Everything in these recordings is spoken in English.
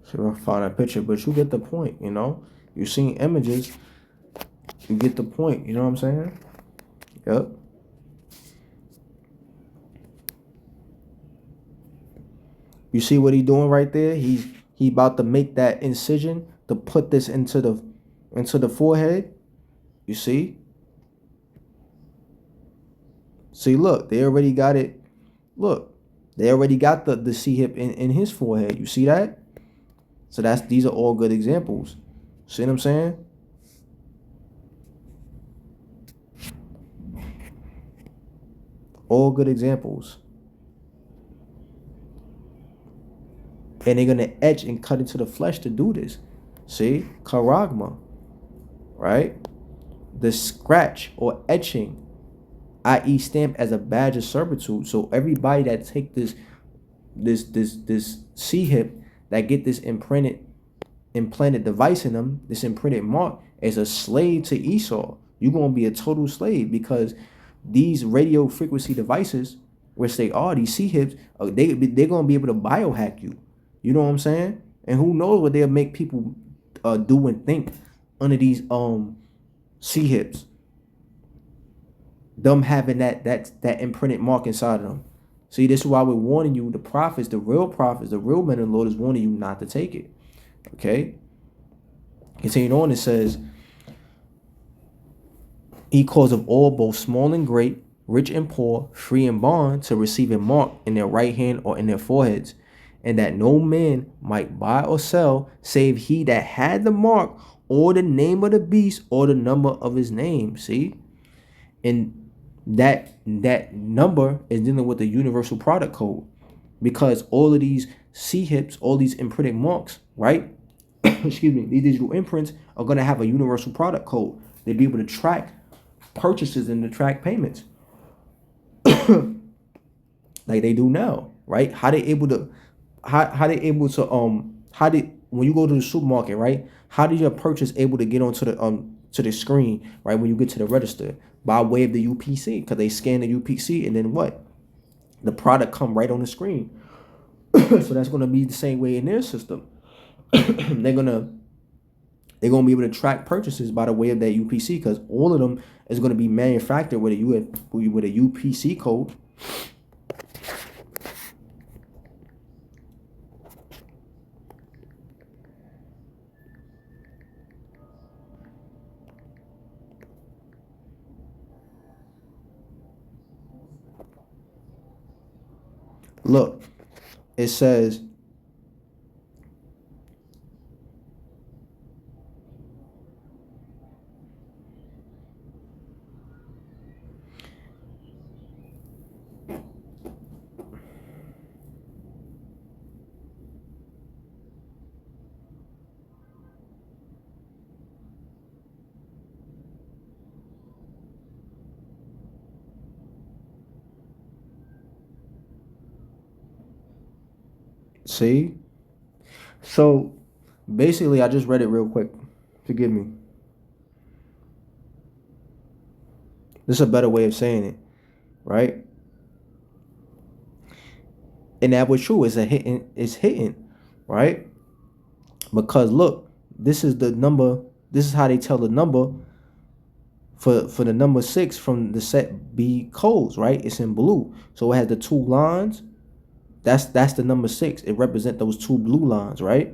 See if I can find that picture, but you get the point, you know? You're seeing images, you get the point, you know what I'm saying? Yep. You see what he doing right there? He about to make that incision to put this into the forehead. You see? See, look, they already got it. Look, they already got the C hip in his forehead. You see that? So these are all good examples. See what I'm saying? All good examples. And they're gonna etch and cut into the flesh to do this. See? Charagma, right? The scratch or etching, i.e. stamp as a badge of servitude. So everybody that take this C hip that get this implanted device in them, this imprinted mark, is a slave to Esau. You're gonna be a total slave because these radio frequency devices, which they are, these C hips, they're gonna be able to biohack you. You know what I'm saying? And who knows what they'll make people do and think under these C hips. Them having that imprinted mark inside of them. See, this is why we're warning you, the prophets, the real men of the Lord is warning you not to take it. Okay? Continuing on, it says, he calls of all, both small and great, rich and poor, free and bond, to receive a mark in their right hand or in their foreheads, and that no man might buy or sell, save he that had the mark, or the name of the beast, or the number of his name. See? And that number is dealing with the universal product code, because all of these C hips, all these imprinted marks, right? Excuse me, these digital imprints are going to have a universal product code. They'll be able to track purchases and to track payments like they do now, right? How they able to how did, when you go to the supermarket, right? How did your purchase able to get onto the screen, right? When you get to the register, by way of the UPC, because they scan the UPC and then what? The product come right on the screen. So that's going to be the same way in their system. they're gonna be able to track purchases by the way of that UPC, because all of them is going to be manufactured with a UPC code. Look, it says, see? So basically, I just read it real quick. Forgive me. This is a better way of saying it, right? And that was true. It's hitting, right? Because look, this is the number. This is how they tell the number for the number 6 from the set B codes, right? It's in blue, so it has the 2 lines. That's the number 6. It represents those 2 blue lines, right?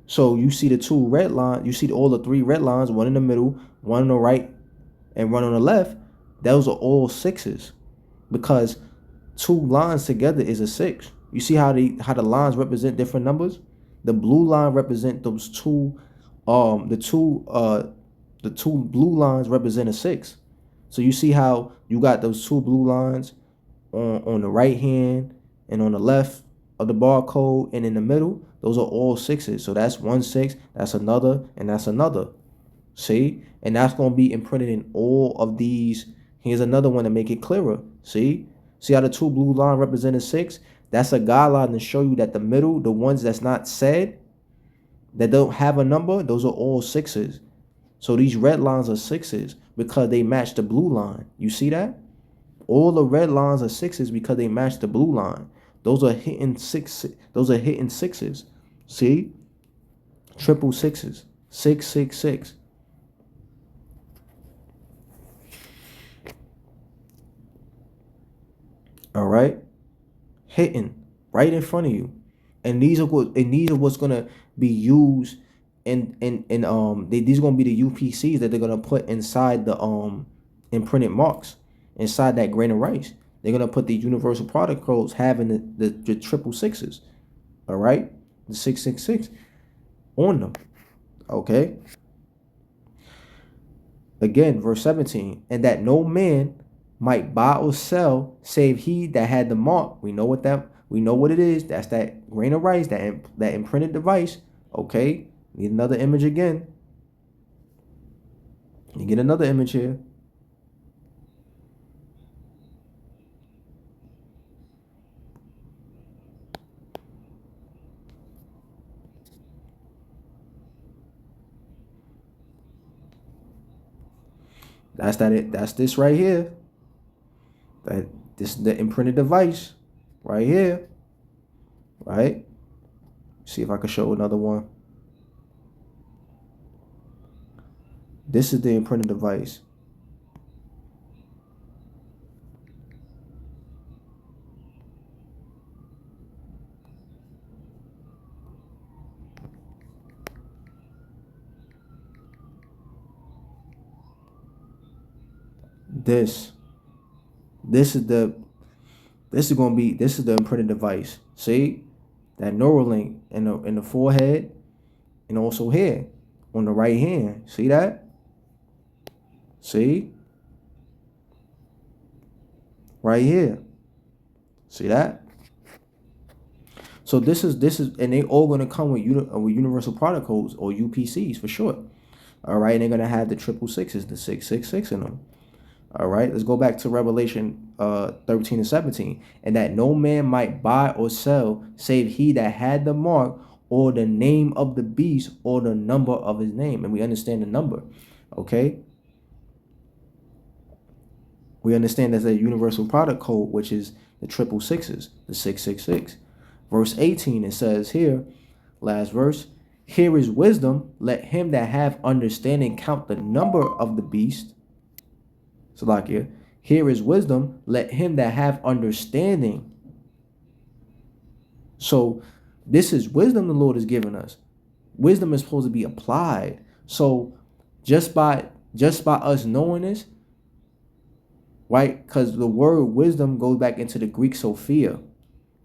So you see the 2 red lines. You see all the 3 red lines, one in the middle, one on the right, and one on the left. Those are all 6s, because 2 lines together is a 6. You see how the lines represent different numbers? The blue line represent those two the two blue lines represent a 6. So you see how you got those 2 blue lines on the right hand and on the left of the barcode, and in the middle, those are all 6s. So that's 1 6, that's another, and that's another. See? And that's going to be imprinted in all of these. Here's another one to make it clearer. See? See how the 2 blue lines represent a 6? That's a guideline to show you that the middle, the ones that's not said, that don't have a number, those are all 6s. So these red lines are 6s because they match the blue line. You see that? All the red lines are 6s because they match the blue line. Those are hitting 6. Those are hitting 6s. See? Triple sixes. 666. All right? Hitting right in front of you. And these are what's gonna be used these are gonna be the UPCs that they're gonna put inside the imprinted marks, inside that grain of rice. They're gonna put the universal product codes having the triple sixes, all right, the 666 on them. Okay. Again, verse 17, and that no man might buy or sell save he that had the mark. We know what it is. That's that grain of rice, that imprinted device. Okay. Need another image again. You get another image here. That's this right here. This is the imprinted device right here. Right? See if I can show another one. This is the imprinted device. This. This is the this is the imprinted device. See? That neural link in the forehead and also here on the right hand. See that? See? Right here. See that? So this is and they all gonna come with universal product codes or UPCs for short. All right, and they're gonna have the triple sixes, the 666 in them. All right, let's go back to Revelation 13 and 17. And that no man might buy or sell save he that had the mark or the name of the beast or the number of his name. And we understand the number. Okay. We understand there's a universal product code, which is the triple sixes, the 666. Verse 18, it says here, last verse, here is wisdom. Let him that have understanding count the number of the beast. Salakia, here is wisdom. Let him that have understanding. So this is wisdom the Lord has given us. Wisdom is supposed to be applied. So just by us knowing this, right? Because the word wisdom goes back into the Greek Sophia.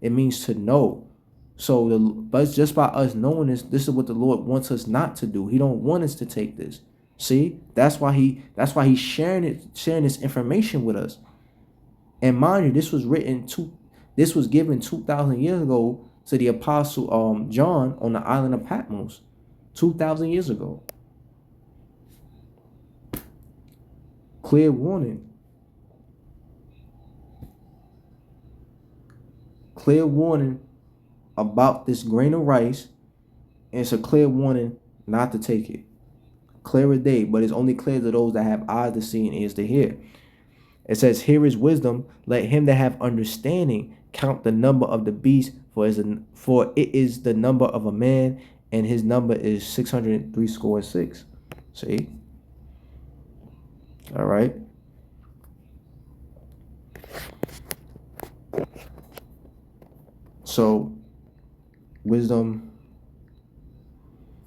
It means to know. So but just by us knowing this is what the Lord wants us not to do. He don't want us to take this. See, that's why he's sharing this information with us. And mind you, this was given 2,000 years ago to the apostle John on the island of Patmos, 2,000 years ago. Clear warning. Clear warning about this grain of rice, and it's a clear warning not to take it. Clear as day, but it's only clear to those that have eyes to see and ears to hear. It says, here is wisdom. Let him that have understanding count the number of the beast, for it is the number of a man, and his number is 603 score and 6. See? All right. So, wisdom.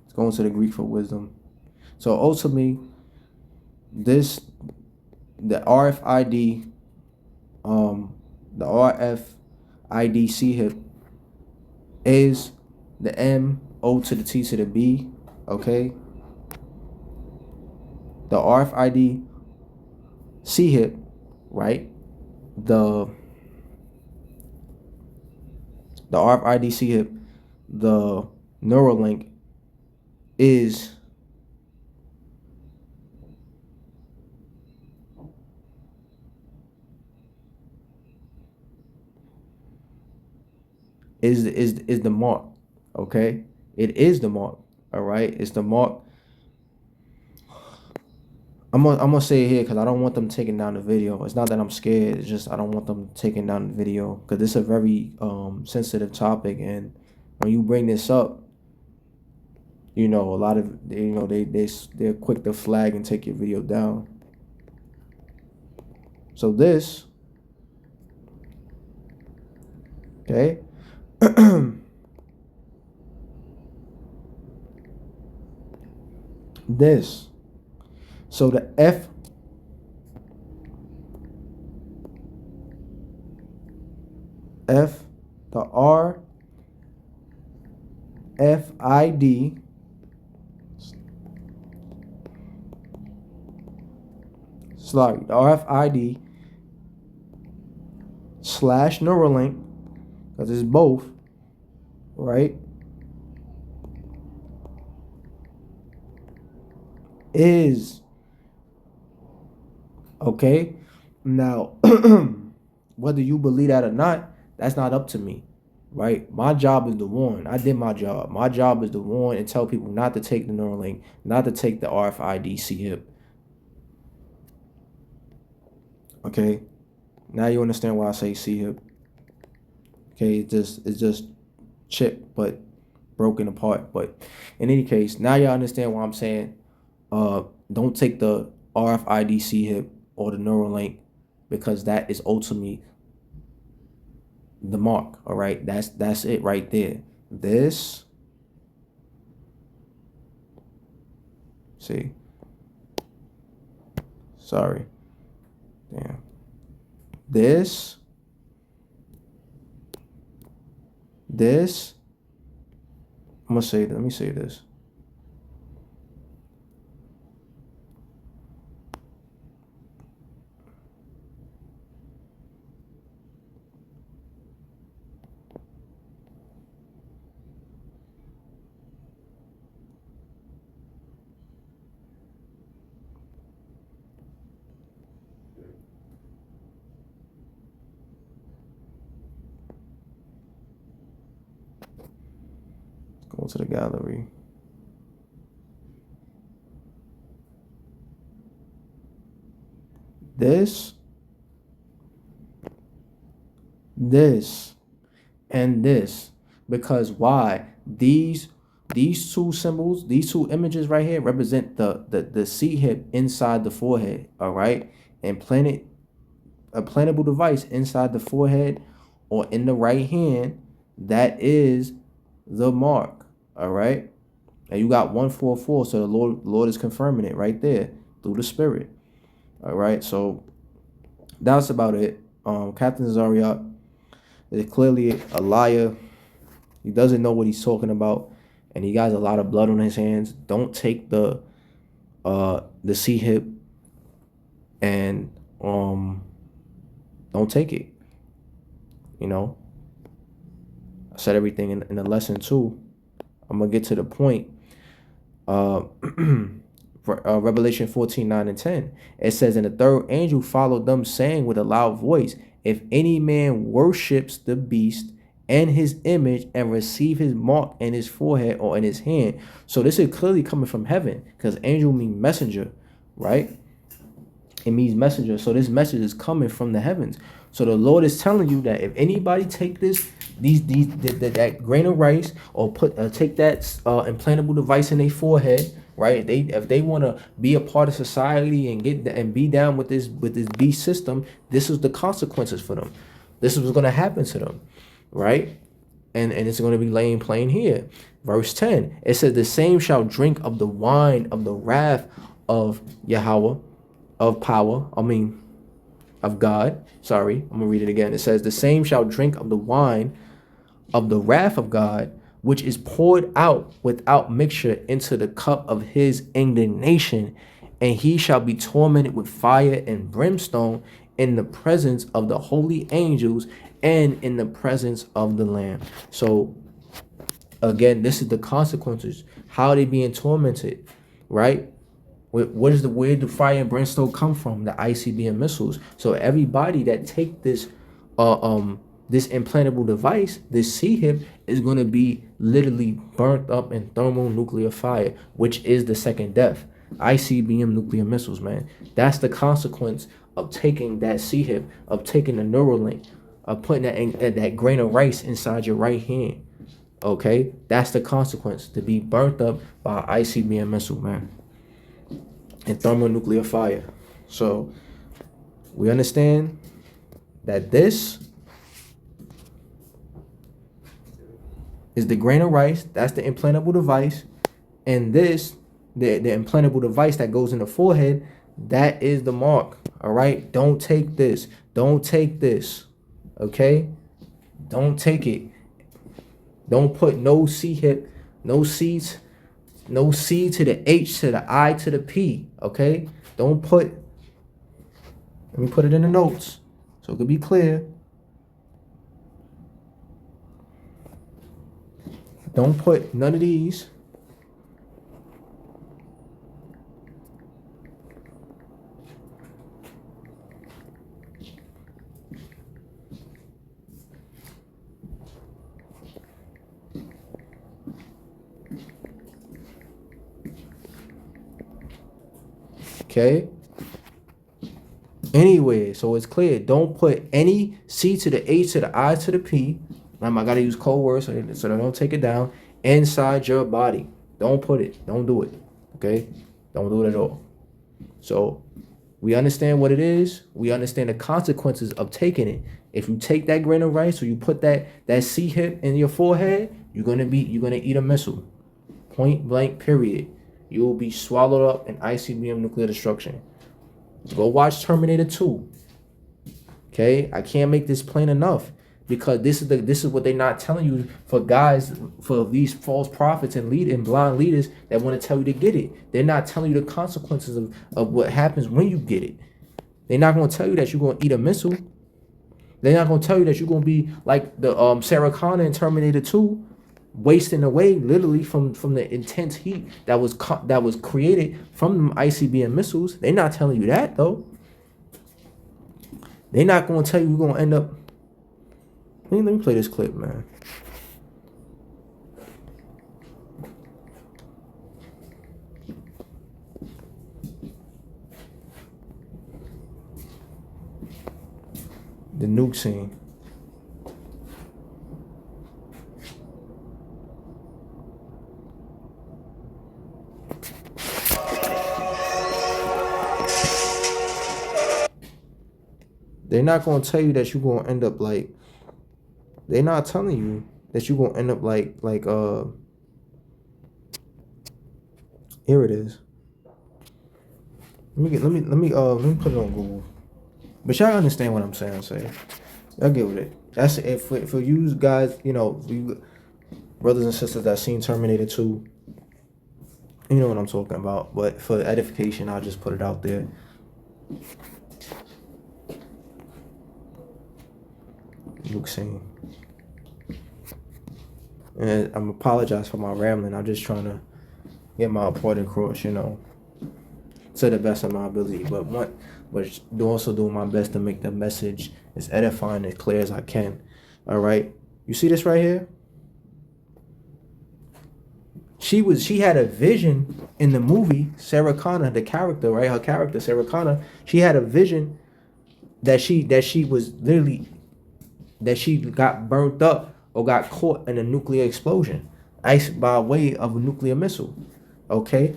Let's go into the Greek for wisdom. So ultimately, the RFID CHIP is the M, O to the T to the B, okay? The RFID CHIP, right? The RFID CHIP, the Neuralink is the mark, okay? It is the mark, all right? It's the mark. I'm gonna say it here because I don't want them taking down the video. It's not that I'm scared. It's just I don't want them taking down the video because it's a very sensitive topic, and when you bring this up, A lot of they're quick to flag and take your video down. So this, okay, this. So the the RFID the RFID / Neuralink, because it's both, right? Is okay. Now, whether you believe that or not, that's not up to me, right? My job is to warn. I did my job. My job is to warn and tell people not to take the Neuralink, not to take the RFID C-hip. Okay, now you understand why I say C-hip. Okay, it's just chip, but broken apart. But in any case, now y'all understand why I'm saying don't take the RFID C-hip or the Neuralink, because that is ultimately the mark. All right, that's it right there. This, see, sorry, damn, this, I'm gonna say, let me say this. Go to the gallery. This, and this. Because why? These two symbols, these two images right here represent the C-hip inside the forehead. All right, and a implantable device inside the forehead or in the right hand, that is the mark. All right, and you got 144, so the Lord is confirming it right there through the Spirit. All right, so that's about it. Captain Tazaryach is clearly a liar. He doesn't know what he's talking about, and he got a lot of blood on his hands. Don't take the C-hip, and don't take it. I said everything in the lesson too. I'm gonna get to the point. Revelation 14:9-10. It says, and the third angel followed them, saying with a loud voice, if any man worships the beast and his image and receive his mark in his forehead or in his hand. So this is clearly coming from heaven, because angel means messenger, right? It means messenger. So this message is coming from the heavens. So the Lord is telling you that if anybody take that grain of rice, or take that implantable device in their forehead, right? If they want to be a part of society and be down with this beast system, this is the consequences for them. This is what's going to happen to them, right? And it's going to be laying plain here. Verse 10, it says, the same shall drink of the wine of the wrath of Yahweh, of God. Sorry, I'm gonna read it again. It says, the same shall drink of the wine of the wrath of God, which is poured out without mixture into the cup of his indignation, and he shall be tormented with fire and brimstone in the presence of the holy angels and in the presence of the Lamb. So again, this is the consequences. How are they being tormented, right? Where the fire and brimstone come from? The ICBM missiles. So everybody that take this this implantable device, this C-hip, is going to be literally burnt up in thermonuclear fire, which is the second death. ICBM nuclear missiles, man. That's the consequence of taking that C-hip, of taking the Neuralink, of putting that grain of rice inside your right hand. Okay, that's the consequence, to be burnt up by an ICBM missile, man, and thermonuclear fire. So we understand that this is the grain of rice. That's the implantable device, and this, the implantable device that goes in the forehead, that is the mark. All right, don't take this. Don't take this. Okay, don't take it. Don't put no C hip, no C's, no C to the H to the I to the P. Okay, don't put. Let me put it in the notes so it could be clear. Don't put none of these. Okay. Anyway, so it's clear. Don't put any C to the H to the I to the P. I gotta use code words so they don't take it down inside your body. Don't put it. Don't do it. Okay? Don't do it at all. So we understand what it is. We understand the consequences of taking it. If you take that grain of rice or you put that C hip in your forehead, you're gonna eat a missile. Point blank, period. You will be swallowed up in ICBM nuclear destruction. Go watch Terminator 2. Okay, I can't make this plain enough, because this is what they're not telling you, for guys, for these false prophets and blind leaders that want to tell you to get it. They're not telling you the consequences of what happens when you get it. They're not going to tell you that you're going to eat a missile. They're not going to tell you that you're going to be like the Sarah Connor in Terminator 2, wasting away literally from the intense heat that was created from them ICBM missiles. They're not telling you that, though. They're not going to tell you you're going to end up. Let me play this clip, man. The nuke scene. They're not going to tell you that you're going to end up like. They're not telling you that you're going to end up like here it is. Let me put it on Google. But y'all understand what I'm saying, y'all get with it. That's it for you guys, you brothers and sisters that seen Terminator 2. You know what I'm talking about. But for edification, I'll just put it out there. Luke scene. And I'm apologize for my rambling. I'm just trying to get my point across, to the best of my ability. But also doing my best to make the message as edifying and clear as I can. All right. You see this right here? She had a vision in the movie, Sarah Connor, the character, right? Her character, Sarah Connor, she had a vision that she was literally, that she got burnt up or got caught in a nuclear explosion, by way of a nuclear missile. Okay?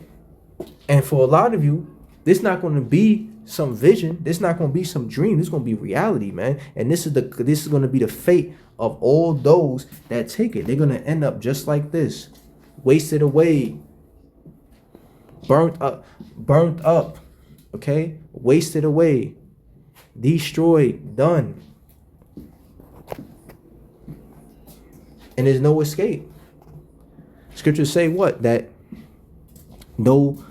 And for a lot of you, this not going to be some vision. This not going to be some dream. This is going to be reality, man. And this is going to be the fate of all those that take it. They're going to end up just like this. Wasted away. Burnt up. Okay? Wasted away. Destroyed. Done. And there's no escape. Scriptures say what? That those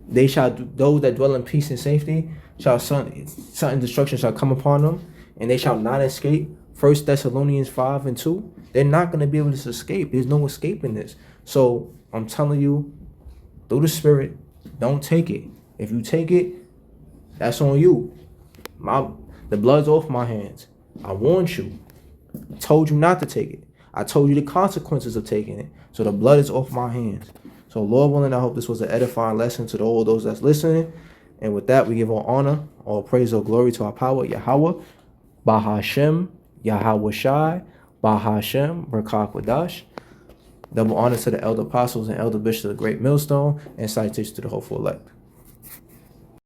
that dwell in peace and safety shall sudden destruction shall come upon them, and they shall not escape. 1 Thessalonians 5:2. They're not going to be able to escape. There's no escaping this. So I'm telling you, through the Spirit, don't take it. If you take it, that's on you. The blood's off my hands. I warned you. I told you not to take it. I told you the consequences of taking it. So the blood is off my hands. So Lord willing, I hope this was an edifying lesson to all those that's listening. And with that, we give all honor, all praise, all glory to our power, Yahweh, Bahashem, Yahweh Shai, Baha Hashem, Barakah Wadash. Double honor to the elder apostles and elder bishops of the great millstone, and citation to the hopeful elect.